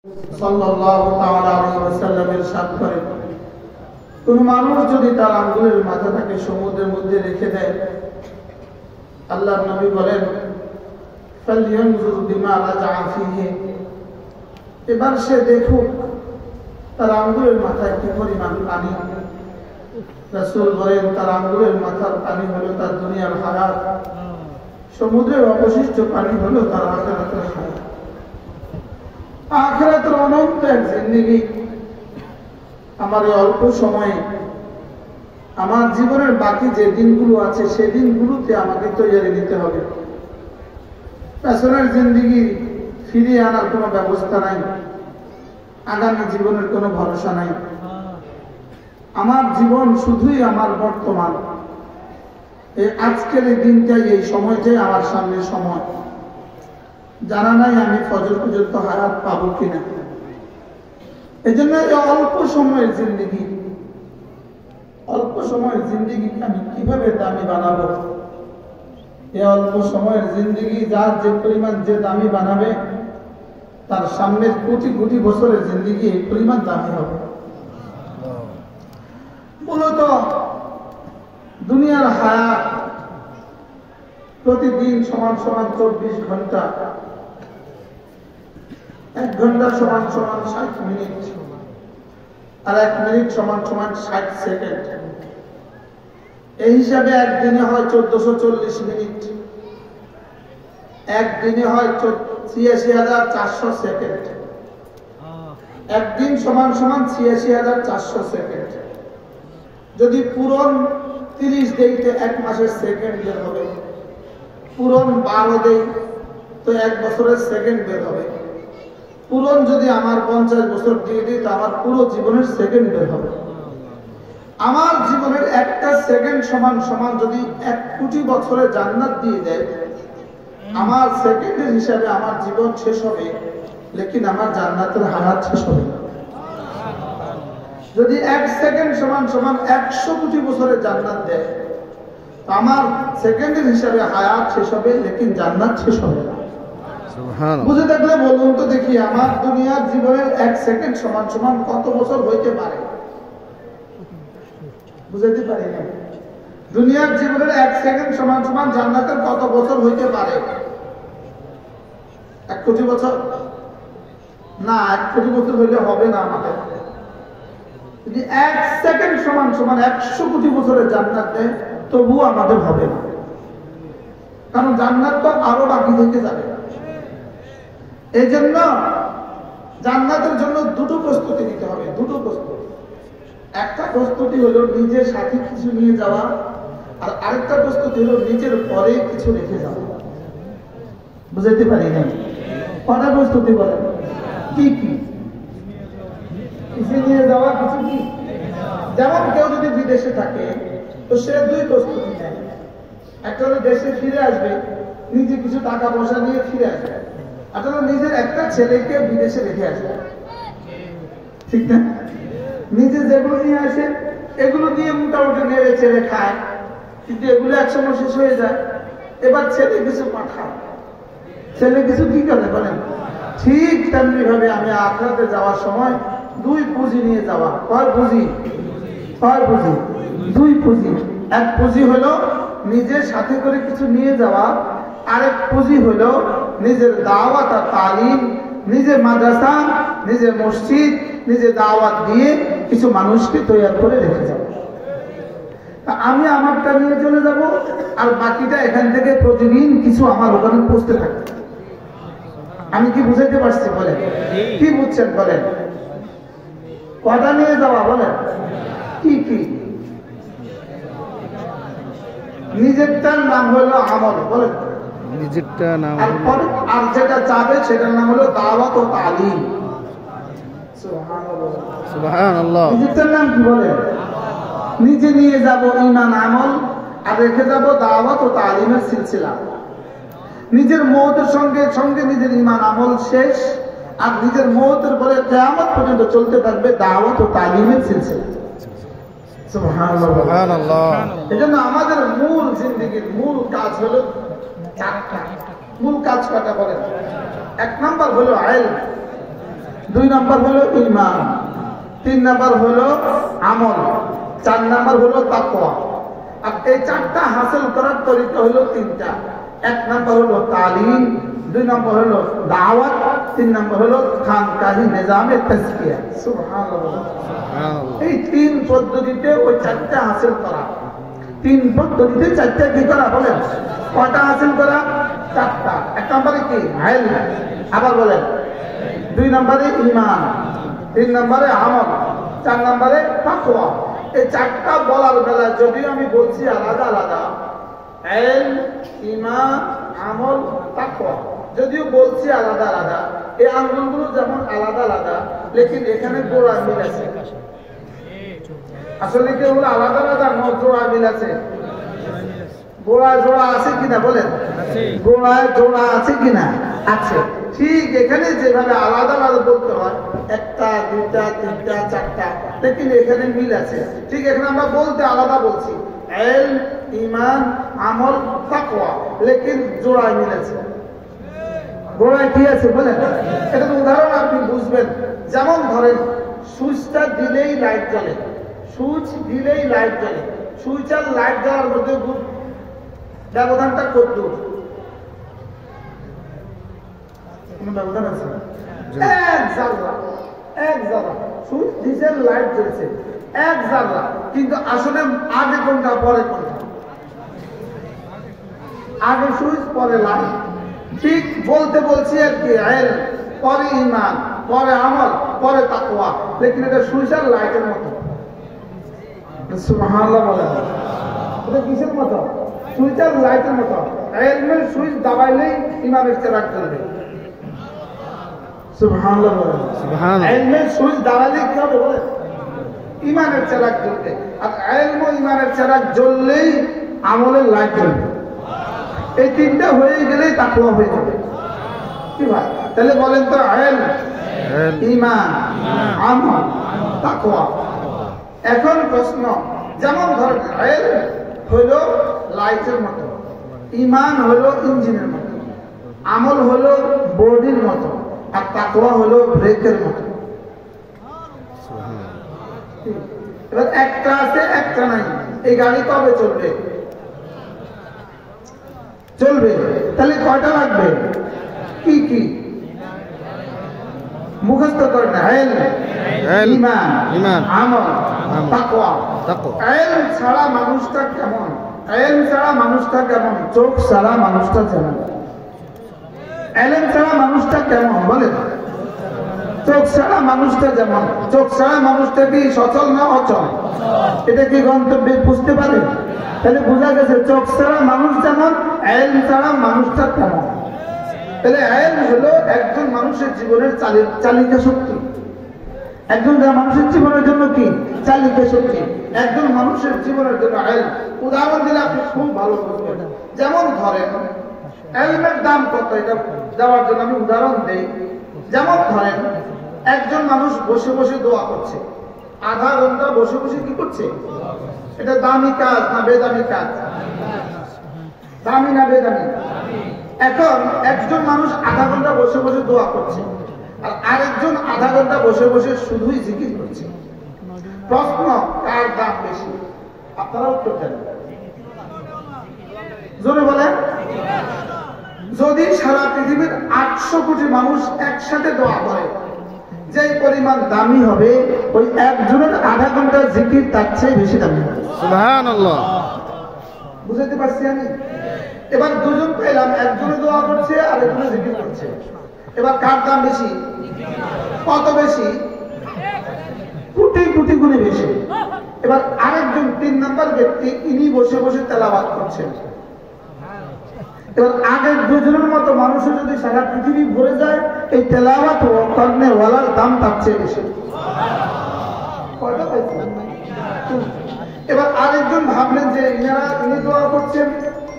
সাল্লাল্লাহু তাআলা আলাইহি ওয়াসাল্লাম ইরশাদ করেন, কোন মানুষ যদি তার আঙ্গুলের মাথাটাকে সমুদ্রের মধ্যে রেখে দেয়, আল্লাহর নবী বলেন ফালইয়ানজুর বিমা রাজআ ফীহি, এবার সে দেখুক তার আঙ্গুলের মাথায় কি পরিমাণ পানি। রাসূল বলেন তার আঙ্গুলের মাথার পানি হলো তার দুনিয়ার হায়াত, সমুদ্রের অবশিষ্ট পানি হলো তার আখিরাতের হায়াত। আখিরাতের অনন্ত এক জিন্দেগি। আমার এই অল্প সময়ে আমার জীবনের বাকি যে দিনগুলো আছে সেই দিনগুলোতে আমাকে তৈরি নিতে হবে। পেছনের জিন্দেগি ফিরিয়ে আনার কোনো ব্যবস্থা নাই, আগামী জীবনের কোনো ভরসা নাই। আমার জীবন শুধুই আমার বর্তমান, এই আজকের এই দিনটাই, এই সময়টাই আমার সামনে সময়। জানা নাই আমি ফজর পর্যন্ত হায়াত পাবো কিনা। এই জন্য অল্প সময়ের জিন্দেগি, অল্প সময়ের জিন্দেগিকে আমি কিভাবে দামি বানাবো। এই অল্প সময়ের জিন্দেগি যার যে পরিমাণ যে দামি বানাবে, তার সামনের কোটি কোটি বছরের জিন্দেগি এই পরিমাণ দামি হবে। মূলত দুনিয়ার হায়াত প্রতিদিন সমান সমান 24 ঘন্টা, 1 ঘন্টা সমান সমান 60 মিনিট, আর 1 মিনিট সমান সমান 60 সেকেন্ড। এই হিসাবে একদিনে হয় 1440 মিনিট, একদিনে হয় 86,400 সেকেন্ড। একদিন সমান সমান 86,400 সেকেন্ড। যদি পূরণ 30 দেই তো 1 মাসের সেকেন্ড বের হবে, পূরণ 12 দেই তো 1 বছরের সেকেন্ড বের হবে, পূরণ যদি আমার 50 বছর দিয়ে দিই তো আমার পুরো জীবনের সেকেন্ড বের হবে। আমার জীবনের একটা সেকেন্ড সমান সমান যদি 1 কোটি বছরের জান্নাত দিয়ে দেয়, আমার সেকেন্ডের হিসাবে আমার জীবন শেষ হবে, লেকিন আমার জান্নাতের হায়াত শেষ হবে না। যদি 1 সেকেন্ড সমান সমান 100 কোটি বছরের জান্নাত দেয়, আমার সেকেন্ডের হিসাবে হায়াত শেষ হবে, লেকিন জান্নাত শেষ হবে না। বুঝে থাকলে বলুন তো দেখি, আমার দুনিয়ার জীবনের 1 সেকেন্ড সমান সমান কত বছর হইতে পারে? বুঝাইতে পারি না। দুনিয়ার জীবনের 1 সেকেন্ড সমান সমান জান্নাতের কত বছর হইতে পারে? 1 কোটি বছর না, 1 কোটি বছর হইলে হবে না আমাদের। যদি 1 সেকেন্ড সমান সমান 100 কোটি বছরের জান্নাত দেয়, তবুও আমাদের হবে না, কারণ জান্নাত তো আরো বাকি থেকে যাবে। এই জন্য জান্নাতের জন্য দুটো প্রস্তুতি নিতে হবে, দুটো প্রস্তুতি। একটা প্রস্তুতি হলো নিজের সাথে কিছু নিয়ে যাওয়া, আর আরেকটা প্রস্তুতি হলো নিজের পরে কিছু রেখে যাওয়া। বুঝাইতে পারি না? কটা প্রস্তুতি বলেন? কি কি? কিছু নিয়ে যাওয়া, কিছু কি? যেমন কেউ যদি বিদেশে থাকে তো সে 2 প্রস্তুতি নেয়। একটা হলো দেশে ফিরে আসবে, নিজে কিছু টাকা পয়সা নিয়ে ফিরে আসবে, আর নিজের একটা ছেলেকে বিদেশে রেখে আসবে। ঠিক না? নিজে যেগুলো নিয়ে আসে এগুলো দিয়ে মোটামুটি নেড়ে ছেড়ে খায়, কিন্তু এগুলো একসময় শেষ হয়ে যায়। এবার ছেলে কিছু পাঠায়, ছেলে কিছু কি করে বলেন? ঠিক তেমনি ভাবে আমি আখিরাতে যাওয়ার সময় 2 পুঁজি নিয়ে যাওয়া। কয় পুঁজি? 6 পুঁজি, 2 পুঁজি। 1 পুঁজি হলো নিজের সাথে করে কিছু নিয়ে যাওয়া, আরেক পুঁজি হলো নিজের দাওয়াত আর তালিম, নিজের মাদ্রাসা, নিজের মসজিদ, নিজের দাওয়াত দিয়ে কিছু মানুষকে তৈরি করে রেখে যাব। আমি আমারটা নিয়ে চলে যাব, আর বাকিটা এখান থেকে প্রতিদিন কিছু আমার ওখানে পৌঁছতে থাকবে। আমি কি বুঝাইতে পারছি বলেন? কি বুঝছেন বলেন? কটা নিয়ে যাওয়া বলেন? কি কি? নিজেরটার নাম হলো আমল, বলেন নিজেরটা নাম, আর যেটা যাবে সেটার নাম হলো দাওয়াত ও তালিম। সুবহানাল্লাহ। নিজেরটার নাম কি বলেন? নিজে নিয়ে যাব ঈমান আমল, আর রেখে যাব দাওয়াত ও তালিমের সিলসিলা। নিজের মওতের সঙ্গে সঙ্গে নিজের ঈমান আমল শেষ, আর নিজের মওতের পরে কিয়ামত পর্যন্ত চলতে থাকবে দাওয়াত ও তালিমের সিলসিলা। সুবহানাল্লাহ, সুবহানাল্লাহ। এজন্য আমাদের মূল জিন্দেগির মূল কাজ হলো 4টা। মূল কাজ কটা বলেন? 1 নাম্বার হলো ইলম, 2 নাম্বার হলো ঈমান, 3 নাম্বার হলো আমল, 4 নাম্বার হলো তাকওয়া। আর এই 4টা হাসিল করার তরিকা হলো 3টা। 1 নাম্বার হলো তালিম, 2 নাম্বার হলো দাওয়াত, 3 নাম্বার হলো খানকাহি নিজামে তাজকিয়া। সুবহানাল্লাহ। এই 3 পদ্ধতিতে ওই 4টা হাসিল করা। 3 পদ্ধতিতে 4টা কি করা বলেন? কয়টা হাসিল করা? 4টা। 1 নম্বরে কি? ইলম। আবার বলেন। 2 নম্বরে ঈমান, 3 নম্বরে আমল, 4 নম্বরে তাকওয়া। এই 4টা বলার বেলা যদিও আমি বলছি আলাদা আলাদা, ইলম, ঈমান, আমল, তাকওয়া, যদিও বলছি আলাদা আলাদা, এই আঙ্গুলগুলো যেমন আলাদা আলাদা, লেকিন এখানে গোড়া মিল আছে। আসলে কি ওগুলো আলাদা আলাদা জোড়া মিল আছে? গোড়ায় জোড়া আছে কিনা বলেন? গোড়ায় জোড়া আছে কিনা? আছে। ঠিক এখানে যেভাবে আলাদা আলাদা বলতে হয়, 1টা 2টা 3টা 4টা, লেকিন এখানে মিল আছে। ঠিক এখানে আমরা বলতে আলাদা বলছি, ইলম, ঈমান, আমল, তাকওয়া, লেকিন জোড়ায় মিল আছে। গোড়ায় কি আছে বলেন? এটা উদাহরণ আপনি বুঝবেন। যেমন ধরেন সুইচটা দিলেই লাইট জ্বলে, সুইচ দিলেই লাইট জ্বলে। সুইচ আর লাইট জ্বলার মধ্যে ব্যবধানটা কত? কোনো ব্যবধান আছে? 1 জাররা, 1 জাররা। সুইচ দিছে, লাইট জ্বলছে, 1 জাররা। কিন্তু আসলে আগে কোনটা পরে কোনটা? আগে সুইচ পরে লাইট। ঠিক বলতে বলছি আর কি, ইলম পরে ঈমান, পরে আমল, পরে তাকওয়া, লেকিন এটা সুইচ আর লাইটের মতো। সুবহানাল্লাহ বলেন। এটা কিসের মতো? সুইচ আর লাইটের মতো। ইলমের সুইচ দাবাইলেই ঈমানের চেরাগ জ্বলবে। সুবহানাল্লাহ বলেন। সুবহানাল্লাহ। ইলমের সুইচ দাবাইলেই কি হবে বলেন? ঈমানের চেরাগ জ্বলবে। আর ইলম ও ঈমানের চেরাগ জ্বললেই আমলের লাইট জ্বলবে। এই 3টা হয়ে গেলেই তাকওয়া হয়ে যাবে। কি ভাই? তাহলে বলেন তো, ইলম, ঈমান, আমল, তাকওয়া। এখন প্রশ্ন, যেমন ধরেন ইলম হলো লাইটের মতো, ঈমান হলো ইঞ্জিনের মতো, আমল হলো বডির মতো, আর তাকওয়া হলো ব্রেকের মতো। এবার একটা আছে, একটা নাই। এই গাড়ি কবে চলবে? চলবে। তাহলে কয়টা লাগবে? কি কি? মুখস্থ করেন। ইলম, ঈমান, আমল, তাকওয়া। ইলম ছাড়া মানুষটা কেমন? ইলম ছাড়া মানুষটা কেমন? চোখ ছাড়া মানুষটা কেমন? ইলম ছাড়া মানুষটা কেমন বলেন? চোখ ছাড়া মানুষটা যেমন। চোখ ছাড়া মানুষটা কি সচল না অচল? এটা কি গন্তব্যে বুঝতে পারেন? তাহলে বোঝা গেছে চোখ ছাড়া মানুষ যেমন, ইলম ছাড়া মানুষটা কেমন। তাহলে ইলম হলো একজন মানুষের জীবনের চালিকা শক্তি। একজন মানুষের জীবনের জন্য কি চালিকা শক্তি? একজন মানুষের জীবনের জন্য ইলম। উদাহরণ দিলে আপনি খুব ভালো বুঝবেন। যেমন ধরেন ইলমের দাম কত, এটা দেওয়ার জন্য আমি উদাহরণ দেই। যেমন ধরেন একজন মানুষ বসে বসে দোয়া করছে, আধা ঘন্টা বসে বসে কি করছে? এটা দামি কাজ না বেদামি কাজ? দামি না বেদামি? এখন একজন মানুষ আধা ঘন্টা বসে বসে দোয়া করছে, আর আরেকজন আধা ঘন্টা বসে বসে শুধুই জিকির করছে। প্রশ্ন, কার দাম বেশি? আপনারা উত্তর দেন, জোরে বলেন। যদি সারা পৃথিবীর 800 কোটি মানুষ একসাথে দোয়া করে, যে পরিমাণ দামি হবে, ওই একজনের আধা ঘন্টা জিকির তার চেয়ে বেশি দামি হবে। সুবহানাল্লাহ। বুঝাতে পারছি আমি? এবার দুজন পেলাম, একজনে দোয়া করছে আর একজনে জিকির করছে। এবার কার দাম বেশি? কত বেশি? কোটি কোটি গুণে বেশি। এবার আরেকজন 3 নম্বর ব্যক্তি, ইনি বসে বসে তেলাওয়াত করছেন। এবার আগের দুজনের মতো মানুষের যদি সারা পৃথিবী ভরে যায়, এই তেলাওয়াত করনে ওয়ালার দাম তার চেয়ে বেশি। এবার আরেকজন ভাবলেন যে ইনি দোয়া করছেন,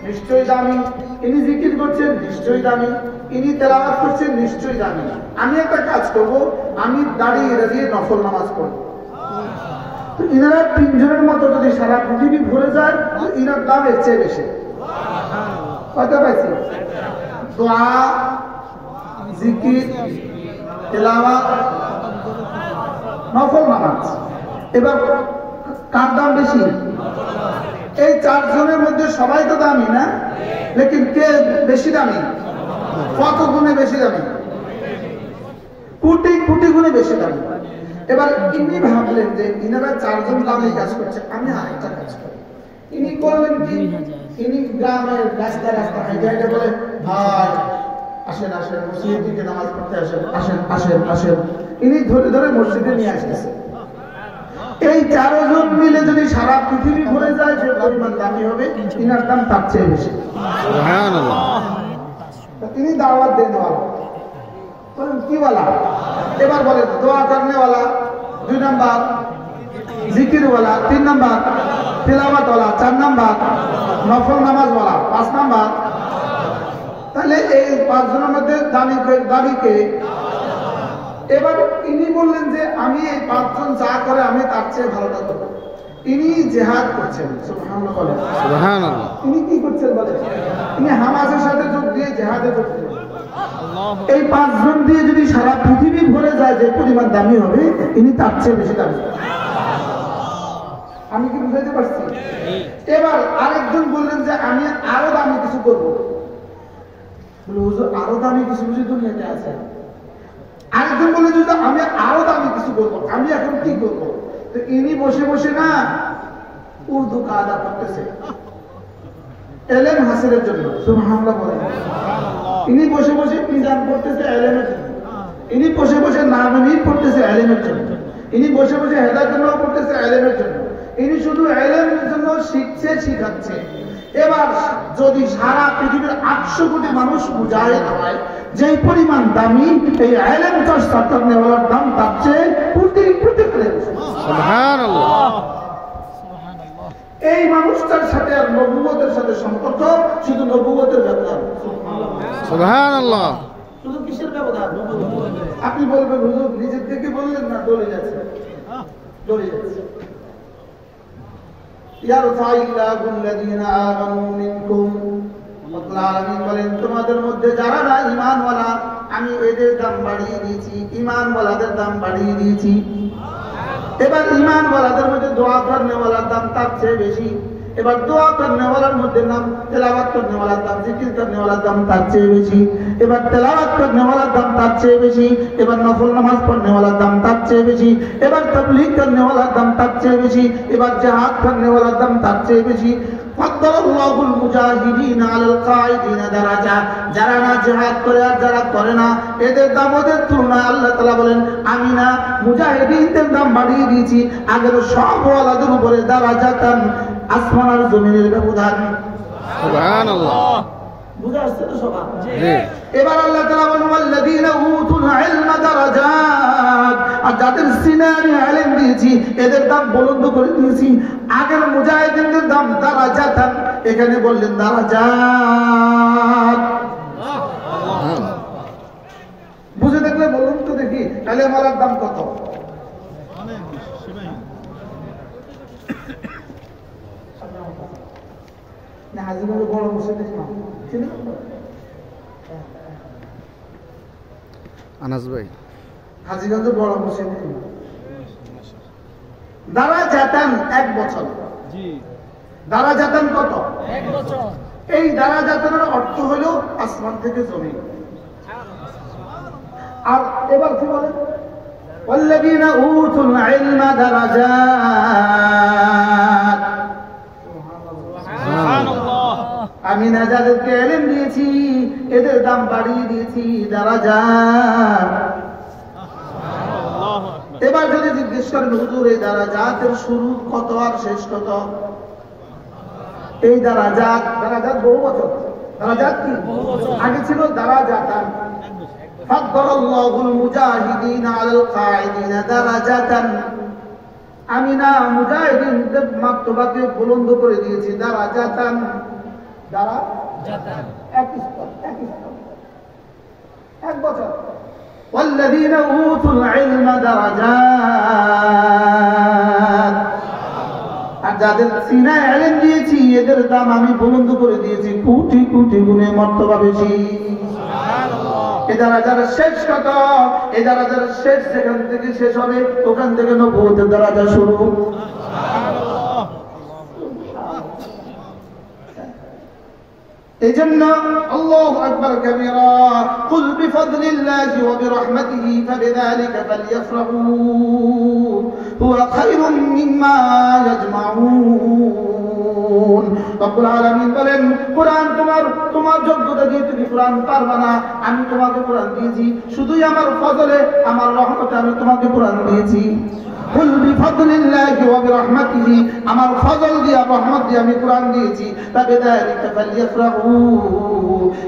নিশ্চয়ই দামি, ইনি জিকির করছেন, নিশ্চয়ই দামি, ইনি তেলাওয়াত করছেন, নিশ্চয়ই দামি। আমি একটা কাজ করব, আমি দাঁড়িয়ে দাঁড়িয়ে নফল নামাজ পড়ব। তো ইনারা 3 জনের মতো যদি সারা পৃথিবী ভরে যায়, ইনার দাম এর চেয়ে বেশি। কত পাইছি? দোয়া, জিকির, তেলাওয়াত, নফল নামাজ। এবার কার দাম বেশি? এই চারজনের মধ্যে সবাই তো দামি না, লেকিন কে বেশি দামি? কত গুণে বেশি দামি? কোটি কোটি গুণে বেশি দামি। এবার ইনি ভাবলেন যে ইনারা চারজন দামি কাজ করছে, আমি আরেকটা কাজ করি। ইনি করলেন কি, ইনি গ্রামের রাস্তা রাস্তা হাইটে বলে, ভাই আসেন আসেন মসজিদের দিকে নামাজ পড়তে আসেন, আসেন আসেন আসেন। ইনি ধরে ধরে মসজিদে নিয়ে আসতেছে। এই চারজন মিলে যদি সারা পৃথিবী ঘুরে যায় যে পরিমাণ দামি হবে, ইনার দাম তার চেয়ে বেশি। তিনি দাওয়াত দেন কি বলা? এবার বলে দোয়া করনেওয়ালা 2 নাম্বার, জিকিরওয়ালা 3 নাম্বার, তিলাওয়াতওয়ালা 4 নাম্বার, নফল নামাজওয়ালা 5 নাম্বার। তাহলে এই 5 জনের মধ্যে দামি কে? এবার ইনি বললেন যে আমি এই 5 জন যা করে আমি তার চেয়ে ভালোটা করব। ইনি জিহাদ করছেন, সুবহানাল্লাহ বলেন। সুবহানাল্লাহ। ইনি কি করছেন বলেন? ইনি হামাসের সাথে যোগ দিয়ে জিহাদে যোগ দিলেন। এই 5 জন দিয়ে যদি সারা পৃথিবী ভরে যায় যে পরিমাণ দামি হবে, ইনি তার চেয়ে বেশি দামি। আমি কি বুঝাইতে পারছি? এবার আরেকজন বললেন যে আমি আরো দামি কিছু করব। হুজুর আরো দামি কিছু বুঝি দুনিয়াতে আছে? আরেকজন বললেন যে আমি আরো দামি কিছু করব, আমি এখন কি করব? তো ইনি বসে বসে না উর্দু কায়দা করতেছে এলেম হাসিলের জন্য, সুবহানাল্লাহ বলেন। ইনি বসে বসে মিজান পড়তেছে এলেমের জন্য, ইনি বসে বসে নামানি পড়তেছে এলেমের জন্য, ইনি বসে বসে হেদায়েতের নাম পড়তেছে এলেমের জন্য। ইনি শুধু এলেমের জন্য শিখছে, শিখাচ্ছে। এবার যদি সারা পৃথিবীর 800 কোটি মানুষ মুজাহিদ হয়, যেই পরিমাণ দামি এই এলেম চর্চা করনেওয়ালার দাম তার চেয়ে কোটি কোটি করে বেশি। সুবহানাল্লাহ। এই মানুষটার সাথে আর নবুয়তের সাথে সম্পর্ক শুধু নবুয়তের ব্যবধান। সুবহানাল্লাহ। শুধু কিসের ব্যবধান? আপনি বলবেন হুজুর নিজের থেকে বললেন না, দলিল আছে, দলিল আছে। বলেন তোমাদের মধ্যে যারা না ঈমানওয়ালা আমি এদের দাম বাড়িয়ে দিয়েছি, ঈমানওয়ালাদের দাম বাড়িয়ে দিয়েছি। এবার ঈমানওয়ালাদের মধ্যে দোয়া করনেওয়ালার দাম তার চেয়ে বেশি। এবার দোয়া করনেওয়ালার মধ্যে নাম তেলাওয়াত করনেওয়ালার দাম, জিকির করনেওয়ালার দাম তার চেয়ে বেশি। এবার তেলাওয়াত করনেওয়ালার দাম তার চেয়ে বেশি। এবার নফল নামাজ পড়নেওয়ালার দাম তার চেয়ে বেশি। এবার তাবলীগ করনেওয়ালার দাম তার চেয়ে বেশি। এবার জিহাদ করনেওয়ালার দাম তার চেয়ে বেশি। ফাদ্দালাল্লাহুল মুজাহিদিনা আলাল কাঈদিনা দারাজা। যারা না জিহাদ করে আর যারা করে না এদের দাম ওদের তুলনায় আল্লাহ তাআলা বলেন আমি না মুজাহিদিনদের দাম বাড়িয়ে দিয়েছি আগের সব ওয়ালাদের উপরে দারাজাতান, আসমান আর জমিনের ব্যবধান। সুবহানাল্লাহ। বুঝা আসছে তো সবাই? জি। এবার আল্লাহ তাআলা বলেন ওয়াল্লাযীনা উতুল ইলমা দারাজাত, আর যাদের সিনায় ইলম দিয়েছি এদের দাম বুলন্দ করে দিয়েছি। আগের মুজাহিদিনদের দাম দারাজাতান, এখানে বললেন দারাজাত। বুঝে দেখলে বলুন তো দেখি ইলমের দাম কত? না হাজিগঞ্জ বড় মসজিদ আনাস ভাই, হাজিগঞ্জ বড় মসজিদ দারাজাতান 1 বছর। জি। দারাজাতান কত? 1 বছর। এই দারাজাতানের অর্থ হলো আসমান থেকে জমিন। আর এবার কি বলেন? ওয়াল্লাযীনা উতুল ইলমা দারাজাত। সুবহানাল্লাহ। আমি না যাদেরকে ইলম দিয়েছি এদের দাম বাড়িয়ে দিয়েছি দারাজাত। এবার যদি জিজ্ঞেস করেন হুজুর এই দারাজাতের শুরু কত আর শেষ কত? এই দারাজাত বহু বছর। দারাজাত কি? আগে ছিল দারাজাতান। ফাদ্দালাল্লাহুল মুজাহিদিনা আলাল কাঈদিনা দারাজাতান। আমি না মুজাহিদিনদের মার্তবাকে বুলন্দ করে দিয়েছি দারাজাতান। দারাজাতান এক স্তর, এক স্তর, 1 বছর। والذين اوتوا العلم درجات। আর যাদের সিনায় ইলম দিয়েছি এদের দাম আমি বুলন্দ করে দিয়েছি কোটি কোটি গুণে মর্তবা বেশি। সুবহানাল্লাহ। এই দারাজার শেষ কত? এই দারাজার শেষ যেখান থেকে শেষ হবে ওখান থেকে নবুয়তের দারাজা শুরু। এইজন্য আল্লাহু আকবার কাবীরা, কুল বিফাদলিল্লাহি ওয়া বিরহমাতিহি ফাবিযালিকা ফালইফরাহু হুয়া খায়রুম মিম্মা ইয়াজমাউন। রব্বুল আলামিন বলেন, কুরআন তোমার যোগ্যতা দিয়ে তুমি কুরআন পারবা না, আমি তোমাকে কুরআন দিয়েছি, শুধুই আমার ফজলে আমার রহমতে আমি তোমাকে কুরআন দিয়েছি। কুল বিফাদলিল্লাহি ওয়া বিরহমাতিহি, আমার ফজল দিয়া রহমত দিয়ে আমি কুরআন দিয়েছি, ফাবিযালিকা ফালইফরাহু,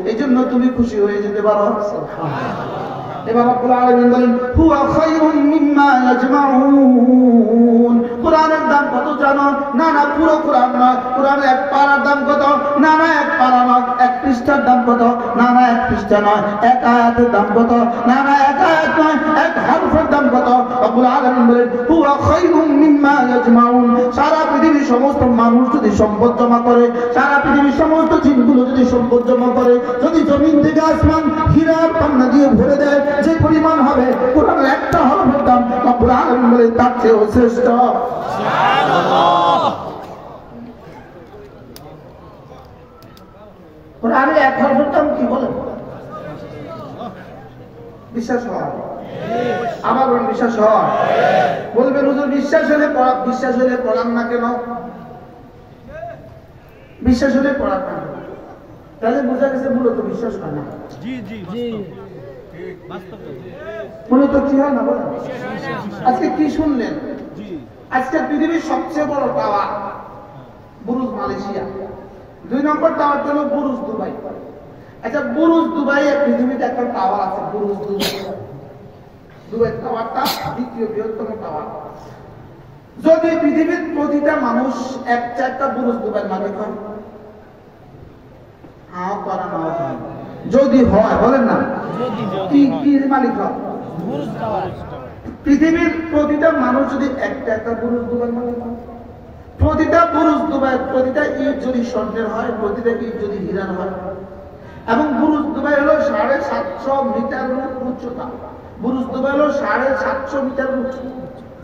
এইজন্য তুমি খুশি হয়ে যেতে পারো। সুবহানাল্লাহ। এবার রব্বুল আলামিন বলেন, হুয়া খায়রুম মিম্মা ইয়াজমাউন। কুরআনের দাম কত জানো? না না পুরো কুরআন নয়। কুরআনের এক পারার দাম কত? না না এক পারা নয়। এক পৃষ্ঠার দাম কত? না না এক পৃষ্ঠা নয়। এক আয়াতের দাম কত? না না এক আয়াত নয়। এক হরফের দাম কত? রব্বুল আলামিন বলেন, হুয়া খায়রুম মিম্মা ইয়াজমাউন। সারা পৃথিবীর সমস্ত মানুষ যদি সম্পদ জমা করে, সারা পৃথিবীর সমস্ত জিনগুলো যদি সম্পদ জমা করে, যদি জমিন থেকে আসমান হীরার পান্না দিয়ে ভরে দেয়, যে পরিমাণ হবে কোরআনের একটা হরফের দাম, রব্বুল আলামিন বলে তার চেয়েও শ্রেষ্ঠ। সুবহানাল্লাহ। কোরআনের এক হরফের দাম কি বলেন? বিশ্বাস হয়? আবার বলেন বিশ্বাস হয়? বলবেন হুজুর বিশ্বাস হলে পড়ান না কেন? বিশ্বাস হলে পড়ান না, তাহলে বোঝা গেছে মূলত বিশ্বাস হয় না। মূলত কি হয় না বলেন? আজকে কি শুনলেন? আজকে পৃথিবীর সবচেয়ে বড় টাওয়ার বুরুজ মালয়েশিয়া, 2 নম্বর টাওয়ার হলো বুরুজ দুবাই। আচ্ছা, বুরুজ দুবাই পৃথিবীতে একটা টাওয়ার আছে, বুরুজ দুবাই টাওয়ারটা দ্বিতীয় বৃহত্তম টাওয়ার। যদি পৃথিবীর প্রতিটা মানুষ একটা বুরুজ দুবাই মালিক হয়, যদি হয় বলেন না, কি মালিক হয়? পৃথিবীর প্রতিটা মানুষ যদি একটা বুরুজ দুবাই মালিক হয়, প্রতিটা বুরুজ দুবাই, প্রতিটা ইট যদি স্বর্ণের হয়, প্রতিটা ইট যদি হীরার হয়, এবং বুরুজ দুবাই হলো 750 মিটার উচ্চতা, বুরুজ দুবাই হলো 750 মিটার উচ্চতা।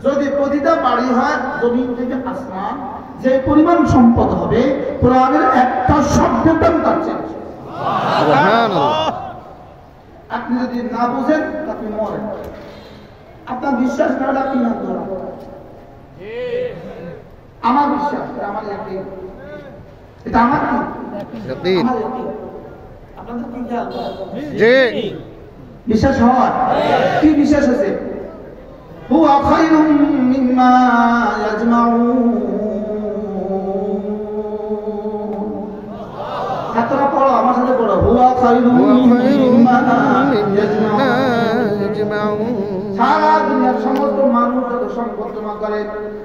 যদি প্রতিটা বাড়ি হয় জমিন থেকে আসমান, যে পরিমাণ সম্পদ হবে কোরআনের একটা শব্দের দাম তার চেয়ে। আপনি যদি না বুঝেন আপনি মরেন। আপনার বিশ্বাস না হলে আপনি না ধরেন। আমার বিশ্বাস, আমার ইয়াকিন, এটা আমার কি? আপনাদের কি খেয়াল? বিশ্বাস হয়? কি বিশ্বাস আছে? হুয়া খায়রুম মিম্মা ইয়াজমাউন। ছাত্ররা পড়ো, আমার সাথে পড়ো, হুয়া খায়রুম মিম্মা ইয়াজমাউন। সারা দুনিয়ার সমস্ত মানুষ যত সম্পদ জমা করে,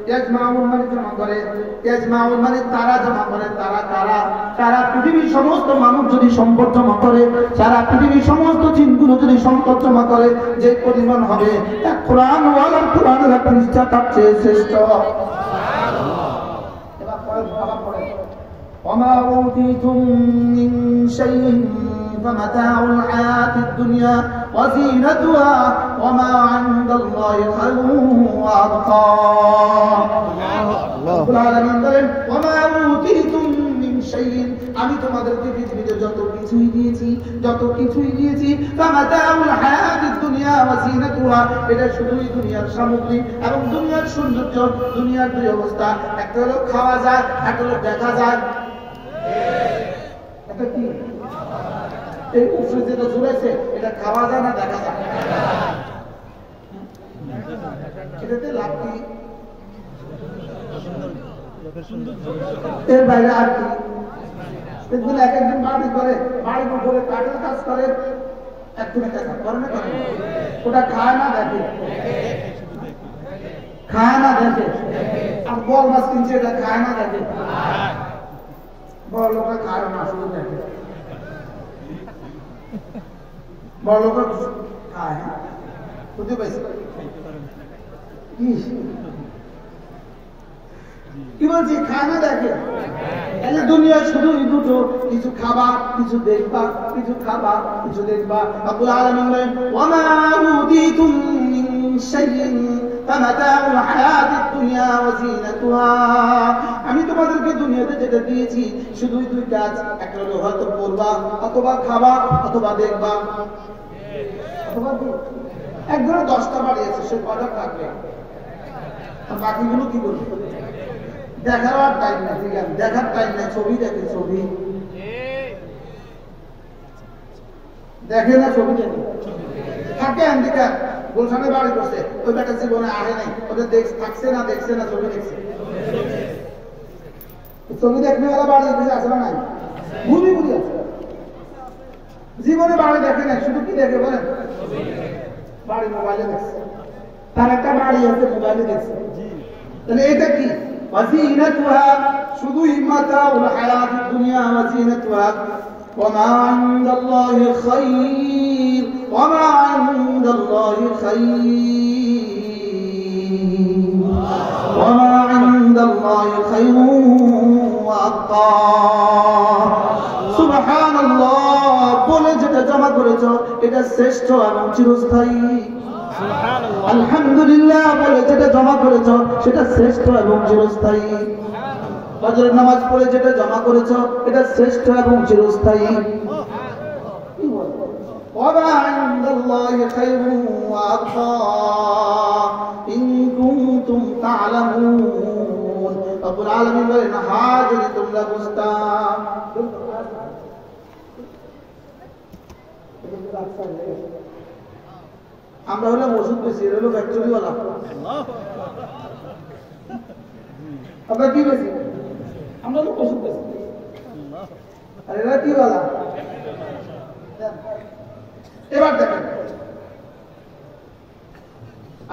ইয়াজমাউন মানে জমা করে, ইয়াজমাউন মানে তারা জমা করে। তারা কারা? সারা পৃথিবীর সমস্ত মানুষ যদি সম্পদ জমা করে, সারা পৃথিবীর সমস্ত জিনগুলো যদি সম্পদ জমা করে, যে পরিমাণ হবে এক কোরআনওয়ালার কোরআনের এক পৃষ্ঠা তার চেয়ে শ্রেষ্ঠ। এবার বাবা পড়ে, ওমা উতিতুম মিন শাইইন ফামাতাউল হায়াতিদ দুনিয়া ওয়া যিনাতুহা ওয়া মা ইনদাল্লাহি খায়রুন ওয়া আবকা। রব্বুল আলামিন বলেন, ওমা উতিতুম মিন শাইইন, আমি তোমাদেরকে পৃথিবীতে যত কিছুই দিয়েছি, ফামাতাউল হায়াতিদ দুনিয়া ওয়া যিনাতুহা, এটা শুধুই দুনিয়ার সামগ্রী এবং দুনিয়ার সৌন্দর্য। দুনিয়ার দুই অবস্থা, একটা হলো খাওয়া যায়, একটা হলো দেখা যায়। এটা কি? এই উপরে যেটা ঝুলেছে এটা খাওয়া যায় না দেখা যায়? এটাতে লাভ কি? এর বাইরে আর কি? দেখবেন এক একজন বাড়ি করে, বাড়ির উপরে কাঠের কাজ করে, একদমই কাজ করে না, করে ওটা খায় না দেখে, আর বল মাছ কিনছে এটা খায় না দেখে, বড় লোক খায় না শুধু দেখে, বড় লোক খায়। বুঝতে পারছি কি? কি বলছি খানা দেখে দুনিয়া শুধু দুটো, কিছু খাবা কিছু দেখবা, কিছু খাবা কিছু দেখবা। রব্বুল আলামিন বলেন ওয়ামা উতিতুম মিন শাইইন ফামাতাউল হায়াতিদ দুনিয়া ওয়া যিনাতুহা। আমি তোমাদেরকে দুনিয়াতে যেটা দিয়েছি শুধুই দুই কাজ, একটা হলো হয়তো পড়বা অথবা খাবা অথবা দেখবা অথবা একজনে 10টা বাড়িয়েছে সে কটা থাকবে, আর বাকিগুলো কি করবে? দেখার আর টাইম নেই, ঠিক আছে দেখার টাইম নেই, ছবি দেখে ছবি দেখে না, ছবি দেখে থাকে আন্দিকা গুলশানে বাড়ি করছে, ওই বেটা জীবনে আহে নাই, ওদের থাকছে না দেখছে না ছবি দেখছে। ছবি দেখবে ওরা বাড়ি আছে না নাই? ঘুরি ঘুরি আছে, জীবনে বাড়ি দেখে নাই, শুধু কি দেখে বলেন? বাড়ি মোবাইলে দেখছে, তার একটা বাড়ি আছে মোবাইলে দেখছে। তাহলে এটা কি? وزينتها শুধুই মাতাউল হায়াতিদ দুনিয়া ওয়াজিনাতুহা ওয়ামা ইনদাল্লাহি খায়র ওয়ামা ইনদাল্লাহি খায়র ওয়ামা ইনদাল্লাহি খায়রুন ওয়া আবকা। সুবহানাল্লাহ বলে যেটা জমা করেছো এটা শ্রেষ্ঠ এবং চিরস্থায়ী। আলহামদুলিল্লাহ বলে যেটা জমা করেছো সেটা শ্রেষ্ঠ এবং চিরস্থায়ী। ফজরের নামাজ পড়ে যেটা জমা করেছো এটা শ্রেষ্ঠ এবং চিরস্থায়ী। ওয়ামা ইনদাল্লাহি খায়রুন ওয়া আবকা ইন কুনতুম তা'লামুন। রব্বুল আলামিন বলেন হ্যাঁ যদি তোমরা বুঝতাম। আমরা হলাম ওষুধ বেশি, এর হলো ফ্যাক্টরিওয়ালা। আমরা কি বেশি? আমরা হলো ওষুধ বেশি, আর এরা কি বলা? এবার দেখেন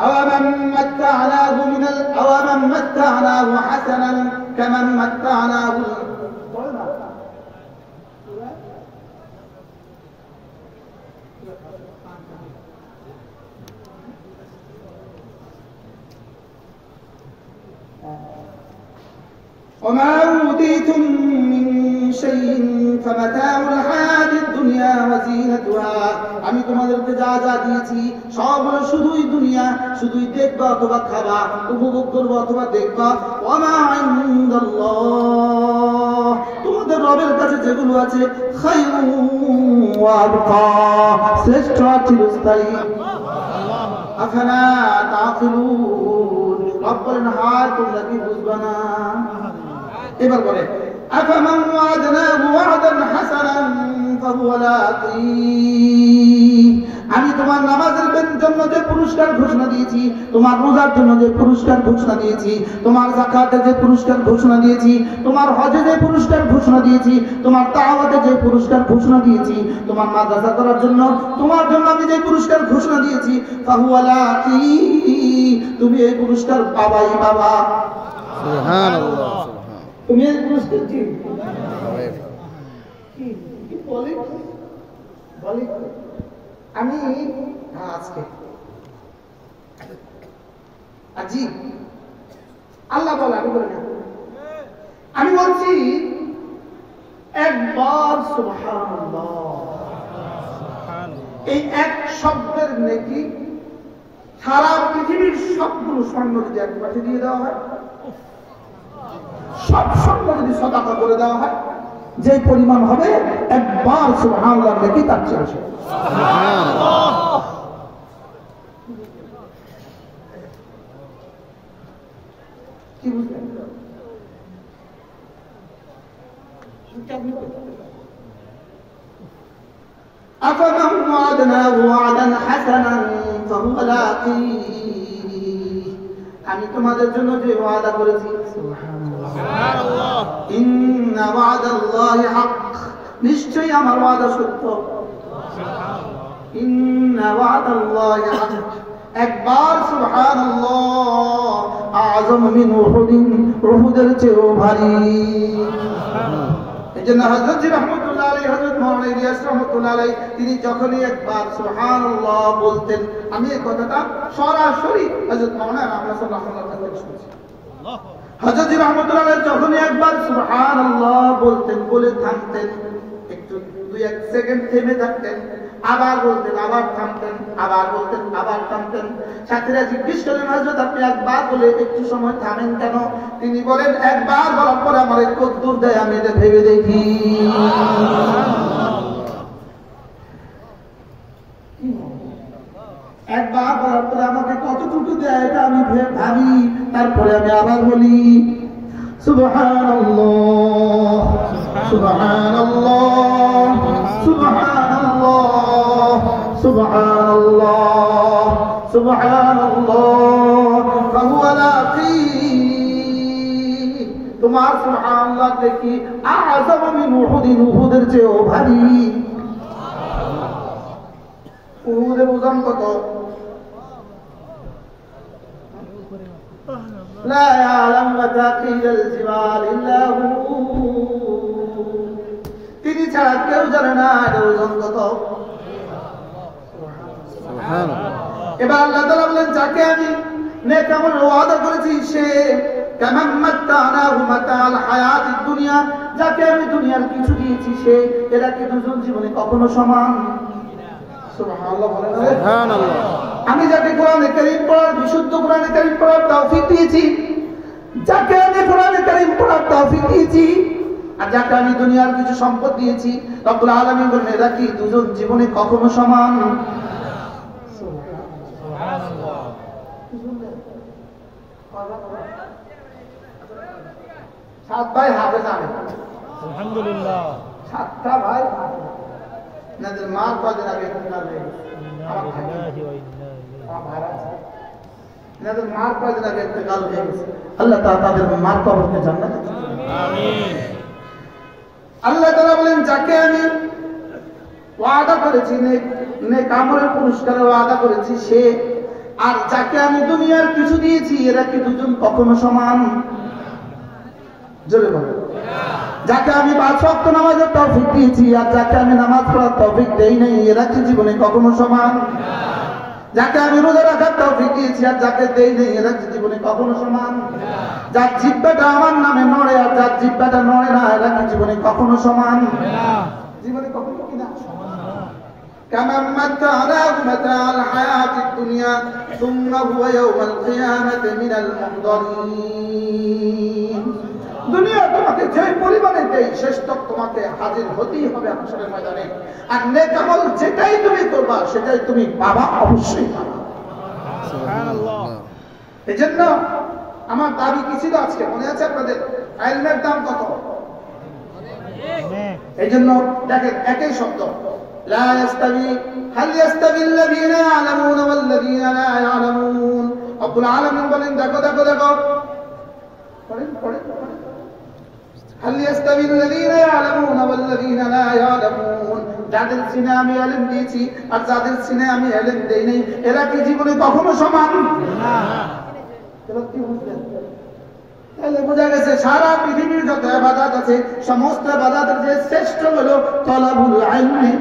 أَوَمَنْ مَتَّعْنَاهُ أَوَمَنْ مَتَّعْنَاهُ حَسَنًا كَمَنْ مَتَّعْنَاهُ وما أوتيتم من شيء فمتاع الحياة الدنيا وزينتها। আমি তোমাদেরকে যা যা দিয়েছি সব হলো শুধুই দুনিয়া, শুধুই দেখবা অথবা খাবা, উপভোগ করবা অথবা দেখবা। ওয়ামা ইনদাল্লাহ তোমাদের রবের কাছে যেগুলো আছে খায়রুন ওয়া আবকা শ্রেষ্ঠ আর চিরস্থায়ী। আফালা তাকিলুন রব বলেন হ্যাঁ তোমরা কি বুঝবা না? এবার বলে আফামান ওয়া'adnaহু ওয়া'দান হাসানান ফাহুয়া লাকীহ। আমি তোমার নামাজের জন্য যে পুরস্কার ঘোষণা দিয়েছি, তোমার রোজার জন্য যে পুরস্কার ঘোষণা দিয়েছি, তোমার যাকাতে যে পুরস্কার ঘোষণা দিয়েছি, তোমার হজে যে পুরস্কার ঘোষণা দিয়েছি, তোমার তাওয়াতে যে পুরস্কার ঘোষণা দিয়েছি, তোমার মাদ্রাসা করার জন্য তোমার জন্য আমি যে পুরস্কার ঘোষণা দিয়েছি ফাহুয়া লাকীহ তুমি এই পুরস্কার পাবাই বাবা। সুবহানাল্লাহ। তুমি এই পুরস্কার কি বলি বলি আমি আজকে আজি আল্লাহ বলে আমি বলি না, আমি বলছি একবার সুবহানাল্লাহ। এই এক শব্দের নেকি সারা পৃথিবীর সবগুলো স্বর্ণ যদি এক পাশে দিয়ে দেওয়া হয়, সব স্বর্ণ যদি সদাকা করে দেওয়া হয়, যে পরিমাণ হবে একবার সুবহানাল্লাহ নেকি তার চেয়ে আসে। কি বুঝলেন? أفمن وعدناه وعدا حسنا فهو لاقيه। আমি তোমাদের জন্য যে ওয়াদা করেছি সুবহানাল্লাহ ইন্না ওয়াদাল্লাহি হক, নিশ্চয়ই আমার ওয়াদা সত্য। ইন্না ওয়াদাল্লাহি হক, একবার সুবহানাল্লাহ আযম মিন উহুদিন, উহুদের চেয়েও ভারী। এজন্য হযরত রাহমাতুল্লাহ আলাইহি হযরত মাওলানা ইলিয়াস রাহমাতুল্লাহ আলাইহি তিনি যখনই একবার সুবহানাল্লাহ বলতেন, আমি এই কথাটা সরাসরি হযরত মাওলানা রাহমাতুল্লাহ আলাইহি শুনেছি। হযরত রহমাতুল্লাহ আলাইহি যখনই একবার সুবহানাল্লাহ বলতেন, বলে থামতেন, একটু 2-1 সেকেন্ড থেমে থাকতেন, আবার বলতেন, আবার থামতেন, আবার বলতেন, আবার থামতেন। সাথীরা জিজ্ঞেস করলেন, হযরত আপনি একবার বলে একটু সময় থামেন কেন? তিনি বলেন, একবার বলার পরে আমার কত দূর দেয় আমি এটা ভেবে দেখি। একবার বলার পরে আমাকে কতটুকু দেয় এটা আমি ভাবি, তারপরে আমি আবার বলি সুবহানাল্লাহ সুবহানাল্লাহ সুবহানাল্লাহ সুবহানাল্লাহ সুবহানাল্লাহ ফাহুয়া লাকি। তোমার সুবহানাল্লাহ দেখি আযম মিন উহুদিন, উহুদের চেয়েও ভারী। উহুদের ওজন কত? لا يعلم متاقيل الجبال إلا هو। তিনি ছাড়া কেউ জানে না এর ওজন কত। এবার আল্লাহ তাআলা বলেন, যাকে আমি নেক আমলের ওয়াদা করেছি সে কামান মাত্তানাহু মাতাল হায়াতিদ দুনিয়া, যাকে আমি দুনিয়ার কিছু দিয়েছি সে, এরা কি দুজন জীবনে কখনো সমান? সুবহানাল্লাহ বলেন। সুবহানাল্লাহ। আমি যাকে কোরআনে কারীম পড়ার, বিশুদ্ধ কোরআনে কারীম পড়ার তৌফিক দিয়েছি, যাকে আমি কোরআনে কারীম পড়ার তৌফিক দিয়েছি, আর যাকে আমি দুনিয়ার কিছু সম্পদ দিয়েছি, রব্বুল আলামিন বলেন এরা কি দুজন জীবনে কখনো সমান? সুবহানাল্লাহ। সাত ভাই হাফেজ আলেম, আলহামদুলিল্লাহ। সাতটা ভাই নাদের মার কদিন আগে ইন্তেকাল হয়ে গেছে। আল্লাহ তাআলা তাদের মার কবরকে জান্নাতে দান করুন। আমিন। আল্লাহ তাআলা বলেন, যাকে আমি ওয়াদা করেছি নেক আমলের পুরস্কারের ওয়াদা করেছি সে, আর যাকে আমি দুনিয়ার কিছু দিয়েছি এরা কি দুজন কখনো সমান? জোরে বলেন। যাকে আমি 5 ওয়াক্ত নামাজের তৌফিক দিয়েছি আর যাকে আমি নামাজ পড়ার তৌফিক দেই নাই এরা কি জীবনে কখনো সমান? যাকে আমি রোজা রাখার তৌফিক দিয়েছি আর যাকে দেই নাই এরা কি জীবনে কখনো সমান? যার জিহ্বাটা আমার নামে নড়ে আর যার জিহ্বাটা নড়ে না এরা কি জীবনে কখনো সমান? জীবনে কখনো কি না সমান না। কামান মাতানাহু মাতাল হায়াতিদ দুনিয়া সুম্মা হুয়া ইয়াউমাল কিয়ামাতি মিনাল মুহদারিন। দুনিয়া তোমাকে যে পরিমাণে দেয় শেষ তক তোমাকে হাজির হতেই হবে হাসরের ময়দানে, আর নেক আমল যেটাই তুমি করবা সেটাই তুমি পাবা, অবশ্যই পাবা। সুবহানাল্লাহ। এজন্য আমার দাবি কি ছিল আজকে মনে আছে আপনাদের? ইলমের দাম কত? এইজন্য দেখেন একই শব্দ, লা ইস্তাবি হাল ইস্তাবিল্লাযীনা ইয়ালামুনা ওয়াল্লাযীনা লা ইয়ালামুন। রব্বুল আলামিন বলেন, দেখো দেখো দেখো, পড়েন পড়েন, হাল ইস্তাবিল্লাযীনা ইয়ালামুনা ওয়াল্লাযীনা লা ইয়ালামুন। যাদের সিনে আমি ইলম দিয়েছি আর যাদের সিনে আমি ইলম দেই নাই এরা কি জীবনে কখনো সমান? না। এবার কি বুঝলেন? তাহলে বোঝা গেছে সারা পৃথিবীর যত ইবাদত আছে সমস্ত ইবাদতের যে শ্রেষ্ঠ হলো তলাবুল ইলমি।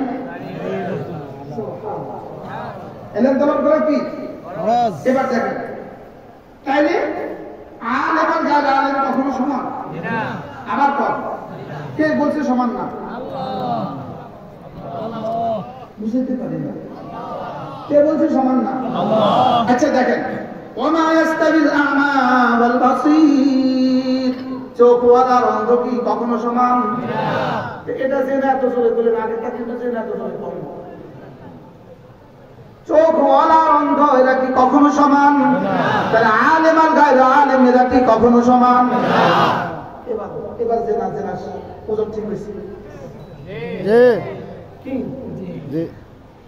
ইলম তলব করা কি ফরজ। এবার দেখেন, তাইলে আলেম আর গায়র আলেম কখনো সমান না। আবার কর, কে বলছে সমান না? আল্লাহ। আল্লাহ বুঝতে পারি না, কে বলছে সমান না? আল্লাহ। আচ্ছা দেখেন, ওমা ইয়াস্তাবিল আ'মা ওয়াল বাসীর, চোখওয়ালা আর অন্ধ কি কখনো সমান না? এটা জেনে এত জোরে বলেন, আগেরটা কিন্তু জেনে এত জোরে বলেন। চোখওয়ালা আর অন্ধ এরা কি কখনো সমান না? তাহলে আলেম আর গায়র আলেম এরা কি কখনো সমান না? এবার এবার জেনা জেনা ওজন ঠিক হইছে? জি কি জি।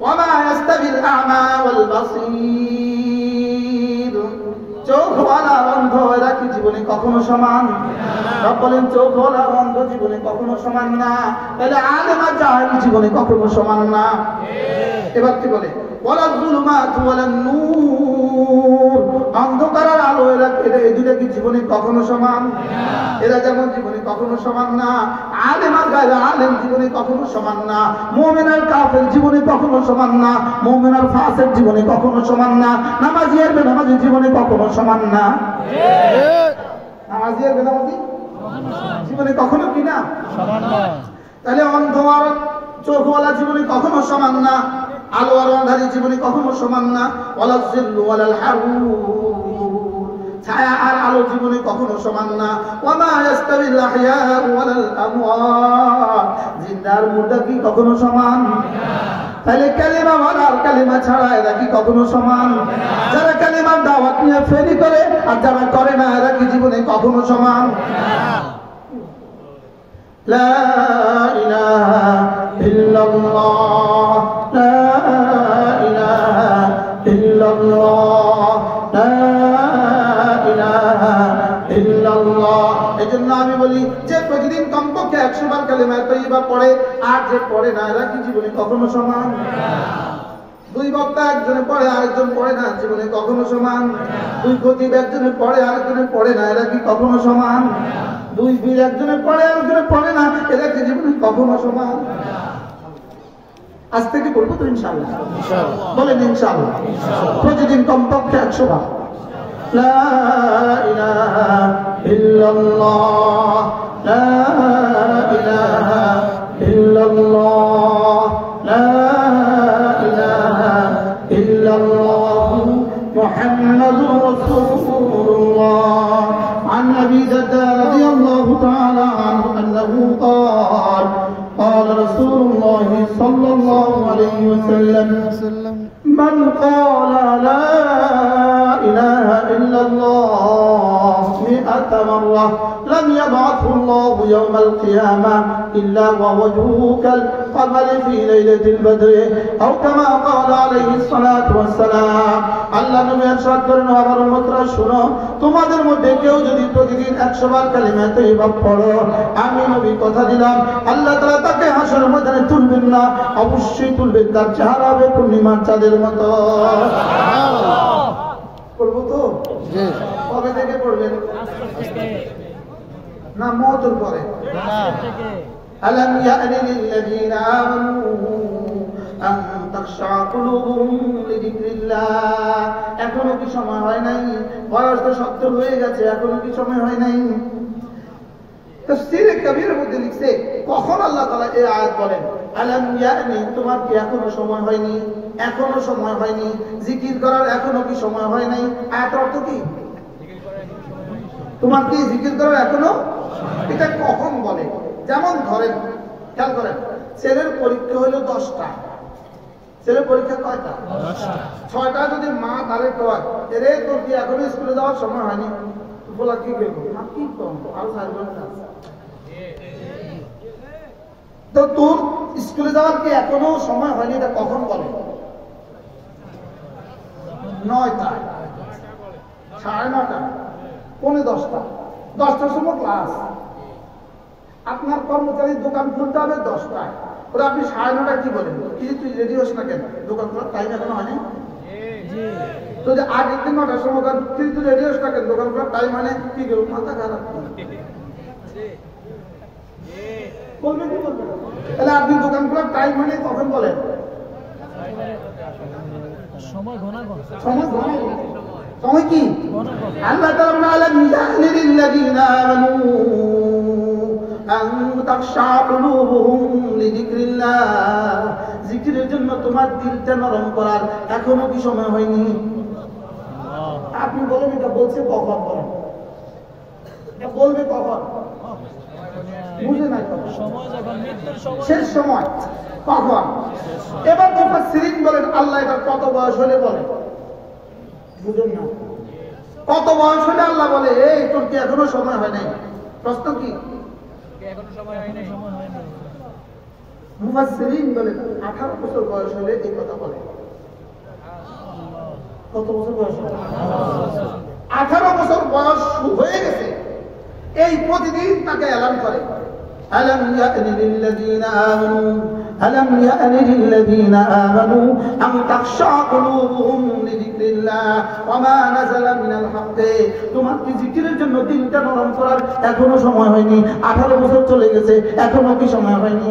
ওমা ইয়াস্তাবিল আ'মা ওয়াল বাসীর, চোখওয়ালা অন্ধ এরা কি জীবনে কখনো সমান? রব বলেন চোখওয়ালা অন্ধ জীবনে কখনো সমান না। তাহলে আলেম আর জাহেল জীবনে কখনো সমান না। এবার কি বলে? ওয়ালা যুলুমাতু ওয়ালা নূর, অন্ধকার আর আলো এরা এই দুটো কি জীবনে কখনো সমান? এরা যেমন জীবনে কখনো সমান না। আলেম আর গায়র আলেম জীবনে কখনো সমান না। মুমিন আর কাফের জীবনে কখনো সমান না। মুমিন আর ফাসিক জীবনে কখনো সমান না। নামাজি আর বেনামাজি জীবনে কখনো সমান না। নামাজি আর বেনামাজি জীবনে কখনো কি না সমান না। তাহলে অন্ধ আর চোখওয়ালা জীবনে কখনো সমান না, আলো আর অন্ধারি জীবনে কখনো সমান না। ওয়ালাল জিল্লু ওয়ালাল হারুর, ছায়া আর আলো জীবনে কখনো সমান না। ওয়ামা ইয়াস্তাবিল আহইয়া ওয়ালাল আমওয়াত, জিন্দা আর মুর্দা কি কখনো সমান না। তাহলে কালিমা ওয়ালা আর কালিমা ছাড়া এরা কি কখনো সমান? যারা কালিমার দাওয়াত নিয়ে ফেরি করে আর যারা করে না এরা কি জীবনে কখনো সমান? لا إله إلا الله لا إله إلا الله لا إله إلا الله। এজন্য আমি বলি যে প্রতিদিন কমপক্ষে 100 বার কালিমা তৈয়বা পড়ে আর যে পড়ে না এরা কি জীবনে কখনো সমান? দুই বক্তা একজনে পড়ে আরেকজন পড়ে না, জীবনে কখনো সমান? দুই খতিব একজনে পড়ে আরেকজনে পড়ে না, এরা কি কখনো সমান? দুই বীর একজনে পড়ে আরেকজনে পড়ে না, এরা কি জীবনে কখনো সমান? আজ থেকে বলবো তো ইনশাআল্লাহ, বলেন ইনশাআল্লাহ। প্রতিদিন কমপক্ষে 100 বার লা ইলাহা ইল্লাল্লাহ লা ইলাহা ইল্লাল্লাহ লা محمد رسول الله. عن أبي ذر رضي الله تعالى عنه أنه قال قال رسول الله صلى الله عليه وسلم من قال لا إله إلا الله 100 مرة لم يبعثه الله يوم القيامة إلا ووجهه كالقمر في ليلة البدر أو كما قال عليه الصلاة والسلام. আল্লাহ নবী ارشاد করেন, আমার উম্মতরা শুনো, তোমাদের মধ্যে কেউ যদি প্রতিদিন 100 বার কালিমা তৈয়বা পড়ো, আমি নবী কথা দিলাম আল্লাহ তাআলা তাকে হাসরের ময়দানে তুলবেন না, অবশ্যই তুলবেন তার চেহারা হবে পূর্ণিমার চাঁদের মতো। সুবহানাল্লাহ। করব তো? জি। কবে থেকে পড়বেন? না মওতের পরে? না। আলাম ইয়ানি লিল্লাযিনা আমানু আন তাখশা কুলুবুহুম লিযিকরিল্লাহ। এখনো কি সময় হয় নাই? বয়স তো 70 হয়ে গেছে, এখনো কি সময় হয় নাই? তাফসীরে কবিরের মধ্যে লিখছে, কখন আল্লাহ তাআলা এই আয়াত বলেন আলাম ইয়ানি, তোমার কি এখনো সময় হয়নি? এখনো সময় হয়নি জিকির করার, এখনো কি সময় হয় নাই? আয়াতের অর্থ কি? তোমার কি জিকির করার এখনো? এটা কখন বলে? যেমন ধরেন, খেয়াল করেন, ছেলের পরীক্ষা হলো 10টা, ছেলের পরীক্ষা কয়টা? 6টা। যদি মা তারে কয় রে তোর কি এখনো স্কুলে যাওয়ার সময় হয়নি, বলা কি করবো? না কি করবো, আরো 4 ঘন্টা আছে। তো তোর স্কুলে যাওয়ার কি এখনো সময় হয়নি, এটা কখন বলে? 9টা, 9:30, 9:45, 10টার সময় ক্লাস। আপনার কর্মচারীর দোকান খুলতে হবে 10টায়, ওরা আপনি 9:30 কি বলেন? কি তুই রেডি হোস না কেন, দোকান খোলার টাইম এখনো হয়নি? তো যে আগের দিন 9টার সময় তুই রেডি হোস না কেন, দোকান খোলার টাইম মানে কি করবো? মাথা খারাপ বলবেন কি বলবেন? তাহলে আপনি দোকান খোলার টাইম মানে তখন বলেন সময় কি? আল্লাহ তাআলা বলেন আলাম ইয়ানি লিল্লাযিনা আমানু আন তাখশা কুলুবুহুম লিযিকরিল্লাহ। জিকিরের জন্য তোমার দিলটা নরম করার এখনো কি সময় হয়নি? আপনি বলেন এটা বলছে কখন? বলেন এটা বলবে কখন? বুঝে নাই সময়, যখন মৃত্যুর সময়, শেষ সময় কখন? এবার মুফাসসিরিন বলেন আল্লাহ এটা কত বয়স হলে বলে? বুঝুন না, কত বয়স হলে আল্লাহ বলে এই তোর কি এখনো সময় হয় নাই? প্রশ্ন কি এখনো সময় হয় নাই? মুফাসসিরিন বলেন 18 বছর বয়স হলে এই কথা বলে। কত বছর বয়স? 18 বছর বয়স হয়ে গেছে, এই প্রতিদিন তাকে এলান করে আলাম ইয়ানি লিল্লাযিনা আমানু আলাম ইয়ানি লিল্লাযিনা আমানু আন তাখশা কুলুবুহুম লিযিকরিল্লাহ ওয়া মা নাযালা মিনাল হক। তোমার কি জিকিরের জন্য দিলটা নরম করার এখনো সময় হয়নি? 18 বছর চলে গেছে, এখনো কি সময় হয়নি?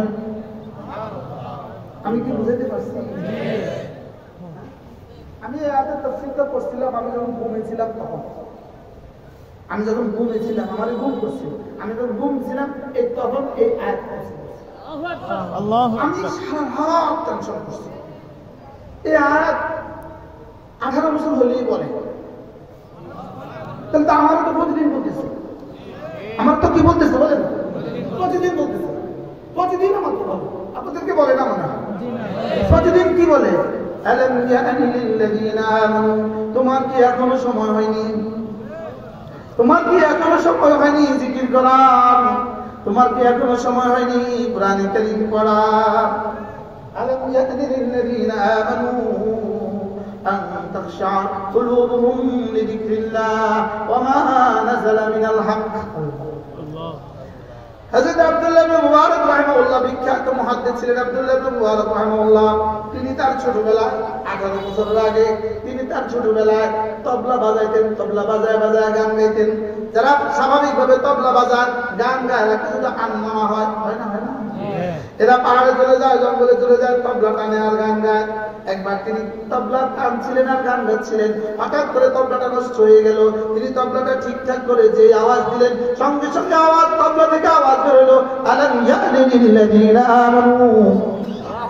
আমি কি বুঝাতে পারছি? আমি এই আয়াতের তাফসীরটা পড়ছিলাম আমি যখন ঘুমিয়েছিলাম তখন। আমি যখন ঘুমেছিলাম, আমার ঘুম করছিল, আমি যখন ঘুমছিলাম এই তখন এই আয়াত আমি সারা রাত টেনশন করছি। এই আয়াত 18 বছর হলেই বলে, কিন্তু আমারও তো প্রতিদিন বলতেছে। আমার তো কি বলতেছে বলেন, প্রতিদিন বলতেছে, প্রতিদিন আমার তো বলে। আপনাদেরকে বলে না মনে হয়? প্রতিদিন কি বলে? আলাম ইয়ানি লিল্লাযিনা আমানু, তোমার কি এখনো সময় হয়নি? তোমার কি এখনো সময় হয়নি জিকির করার? তোমার কি এখনো সময় হয়নি কোরআন কারীম পড়ার? আলাম ইয়ানি লিল্লাযিনা আমানু আন তাখশা কুলুবুহুম লিযিকরিল্লাহ ওয়া মা নাযালা মিনাল হক। হযরত আব্দুল্লাহ ইবনে মুবারক রাহিমাহুল্লাহ, বিখ্যাত মুহাদ্দিস ছিলেন আব্দুল্লাহ ইবনে মুবারক রাহিমাহুল্লাহ। তিনি তার ছোটবেলায় 18 বছর আগে তিনি তার ছোটবেলায় তবলা বাজাইতেন, তবলা বাজায় বাজায় গান গাইতেন। যারা স্বাভাবিকভাবে তবলা বাজায় গান গায় এরা কিন্তু আনমনা হয়, হয় না? হয় না? এরা পাহাড়ে চলে যায়, জঙ্গলে চলে যায়, তবলা টানে আর গান গায়। একবার তিনি তবলা টানছিলেন আর গান গাচ্ছিলেন, হঠাৎ করে তবলাটা নষ্ট হয়ে গেল। তিনি তবলাটা ঠিকঠাক করে যে আওয়াজ দিলেন, সঙ্গে সঙ্গে আওয়াজ তবলা থেকে আওয়াজ বের হলো, আলাম ইয়ানি লিল্লাযিনা আমানু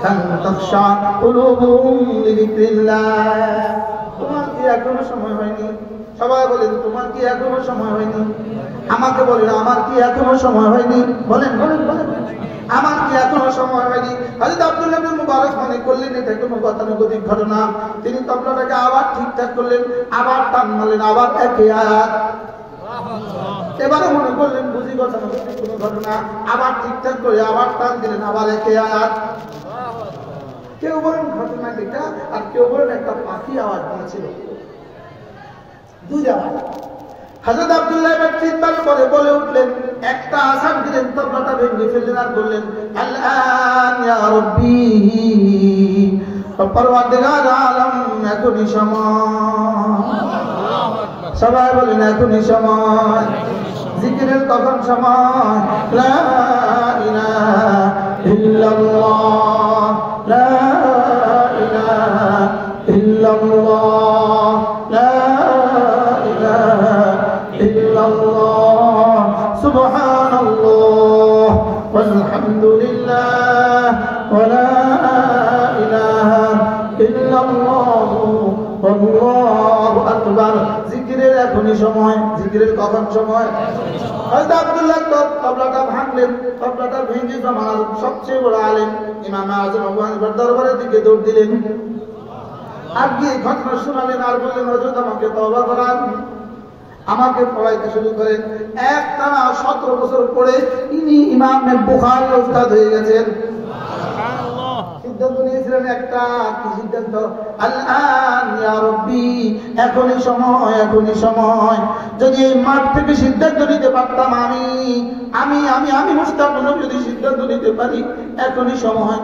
আন তাখশা কুলুবুহুম লিযিকরিল্লাহ। তোমার কি এখনো সময় হয়নি? সবাই বলেন, তোমার কি এখনো সময় হয়নি? আমাকে বলেন, আমার কি এখনো সময় হয়নি? বলেন বলেন বলেন, আমার কি এখনো সময় হয়নি? হযরত আব্দুল্লাহ ইবনে মুবারক মনে করলেন এটা কোনো গতানুগতিক ঘটনা। তিনি তবলাটাকে আবার ঠিকঠাক করলেন, আবার টান মারলেন, আবার একই আয়াত। এবারে মনে করলেন বুঝি গতানুগতিক কোনো ঘটনা, আবার ঠিকঠাক করে আবার টান দিলেন, আবার একই আয়াত। কেউ বলেন ঘটনা এটা, আর কেউ বলেন একটা পাখি আওয়াজ দিয়েছিল, দুই আওয়াজ। হযরত আব্দুল্লাহ ইবনে চিন্তার পরে বলে উঠলেন, একটা আসান দিলেন, তবলাটা ভেঙে ফেললেন আর বললেন, আল্লাহ ইয়া রাব্বি, পরওয়ারদিগার আলম, এখনই সময়। সবাই বলেন এখনই সময়। জিকিরের কখন সময়? লা ইলাহা ইল্লাল্লাহ, লা ইলাহা ইল্লাল্লাহ, লা ইলাহা ইল্লাল্লাহ, সুবহানাল্লাহ ওয়ালহামদুলিল্লাহ ওয়া লা ইলাহা ইল্লাল্লাহ আল্লাহু আকবার। জিকিরের এখনই সময়। জিকিরের কখন সময়? হযরত আব্দুল্লাহ তবলাটা ভাঙলেন, তবলাটা ভেঙে জামানার সবচেয়ে বড় আলেম ইমাম আযম আবু হানিফার দরবারের দিকে দৌড় দিলেন, আর গিয়ে ঘটনা শোনালেন, আর বললেন, হযরত আমাকে তওবা করান, আমাকে পড়াইতে শুরু করেন। একটানা 17 বছর পরে ইনি ইমাম বুখারীর উস্তাদ হয়ে গেছেন। সিদ্ধান্ত নিয়েছিলেন একটা, কি সিদ্ধান্ত? আল্লাহ ইয়া রাব্বি, এখনই সময়, এখনই সময়। যদি এই মাঠ থেকে সিদ্ধান্ত নিতে পারতাম, আমি মুস্তাফা নবী যদি সিদ্ধান্ত নিতে পারি, এখনই সময়।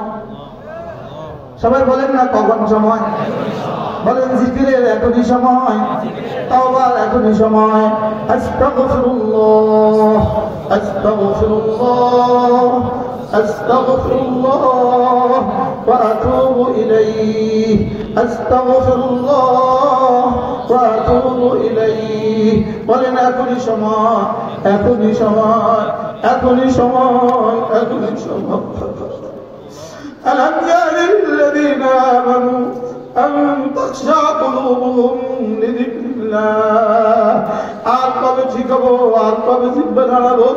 সবাই বলেন না কখন সময়? বলেন জিকিরের এখনই সময়, তাওবার এখনই সময়। আস্তাগফিরুল্লাহ, আস্তাগফিরুল্লাহ, আস্তাগফিরুল্লাহ ওয়া আতুবু ইলাইহি, আস্তাগফিরুল্লাহ ওয়া আতুবু ইলাইহি। বলেন এখনই সময়, এখনই সময়, এখনই সময়, এখনই সময়। ألم يأن للذين آمنوا أن تخشع قلوبهم لذكر الله। আর কবে ঠিক হবো, আর কবে জিহ্বা নাড়াবো?